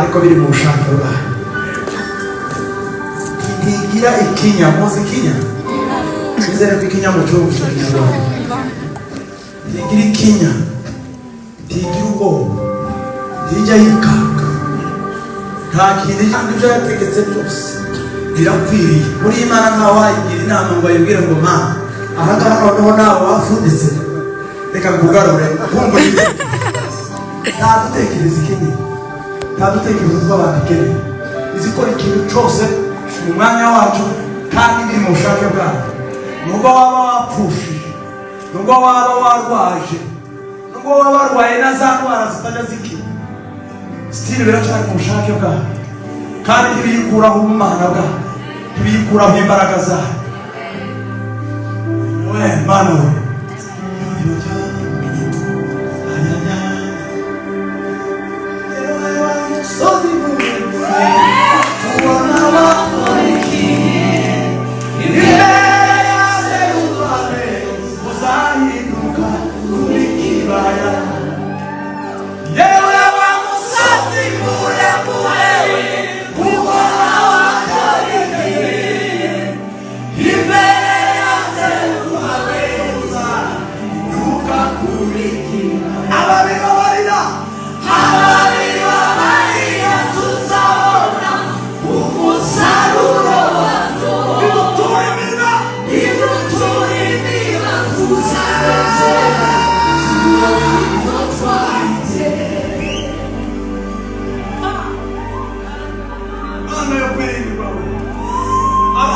ariko biri mu bushake bwayo. Ntigira ikinya, muzi ikinya? Nizere ko ikinya mu gihugu cy'Ikinyarwanda. Ntigira ikinya, ntigira ubwoba, ntijya yikanga, nta kintu ibyo yategetse byose birakwiriye. Muri Imana ntawe wayigira inama ngo ayibwire ngo ma aha ngaha noneho nawe wafunditse reka ngugarure kumva ntadutekereza ikinyi, ntadutekereza uko abantu ikeneye, izikora ikintu cyose mu mwanya wacu kandi biri mu bushake bwayo. Nubwo waba wapfushije, nubwo waba warwaje, nubwo waba warwaye na za ndwara zitajya zikira, sitiri biracyari mu bushake bwayo kandi ntibiyikuraho ubumana bwayo, ntibiyikuraho imbaraga zayo. We Mana we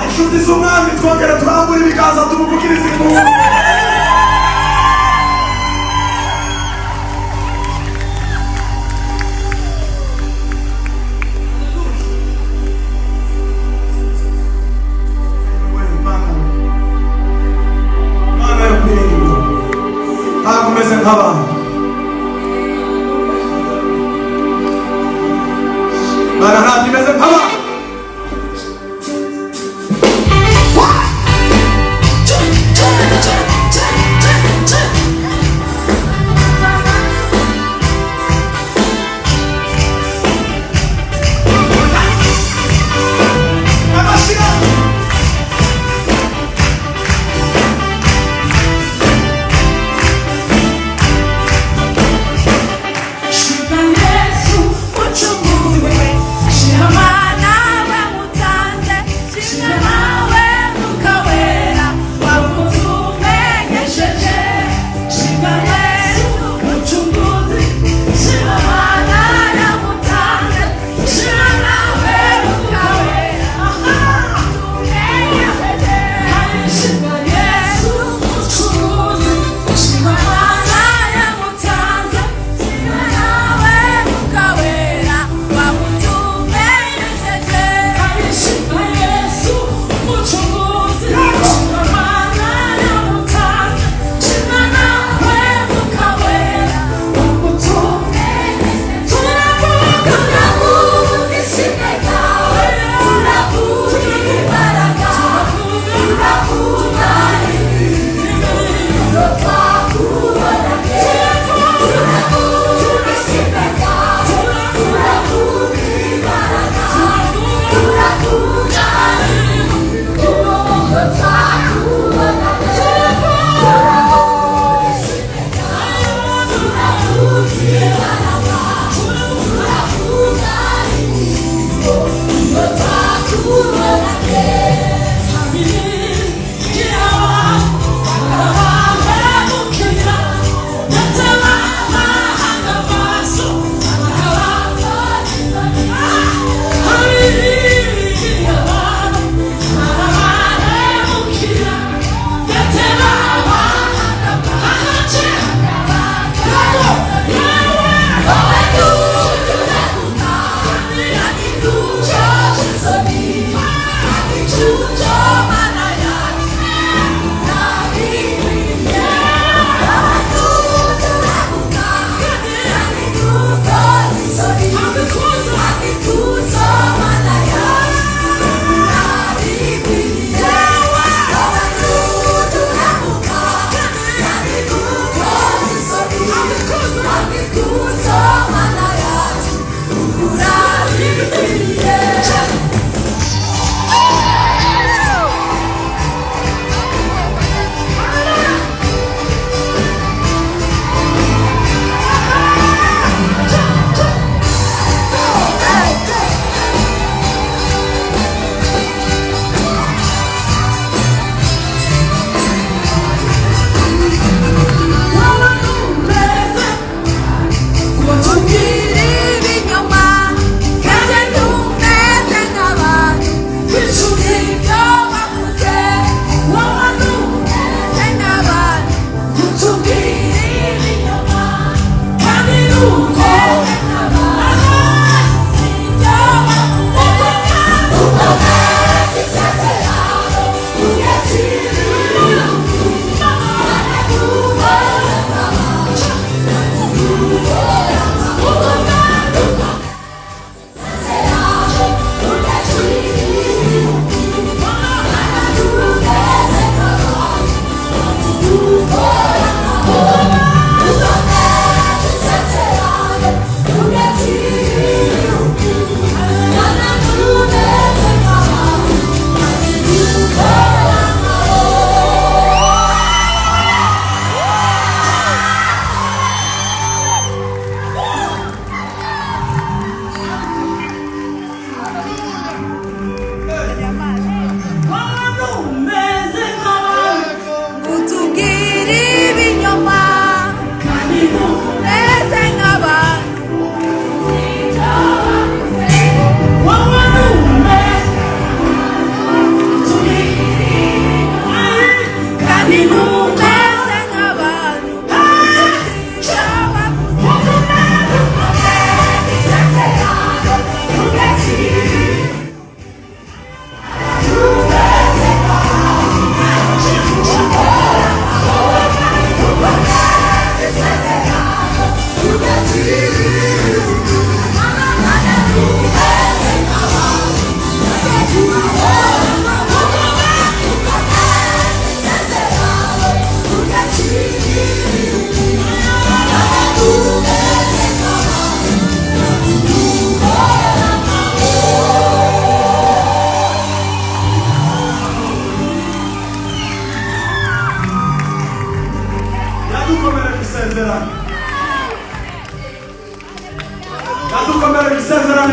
inshuti z'umwami twongera turambura ibiganza tumuvugirize impundu. Mana yo kwiringirwa, ntabwo umeze nk'abantu. Mana ntabwo imeze nk'abantu.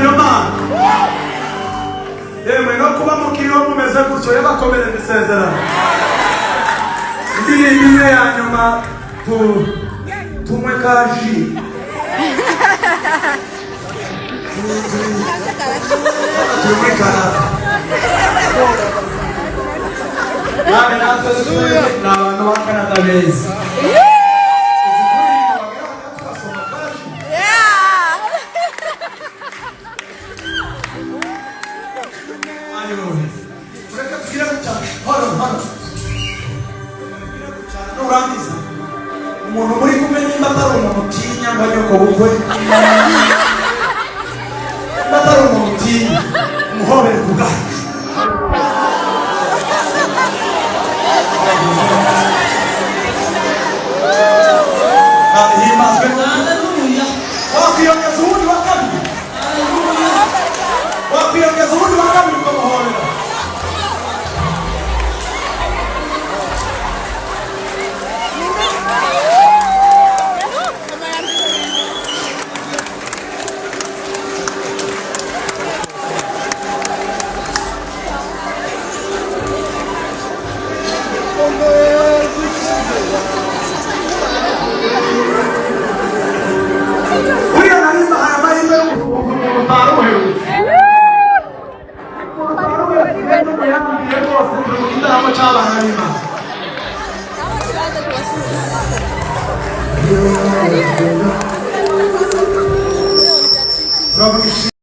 iyo mana yemwe no kuba mukiriho mumeze gutyo yabakomerera isezerano. Indirimbo imwe ya nyuma tunywe kaji tunywe karata yani natwe ni abantu ba Canada beza. Umuntu muri kumwe nimba atari umuntu utinya ngo nyoko bukwe nimba atari umuntu utinya umuhobere ku bwacu. Himbazwe wakwiyongeza uwundi wa kabiri, wakwiyongeza uwundi wa kabiri ukamuhobera.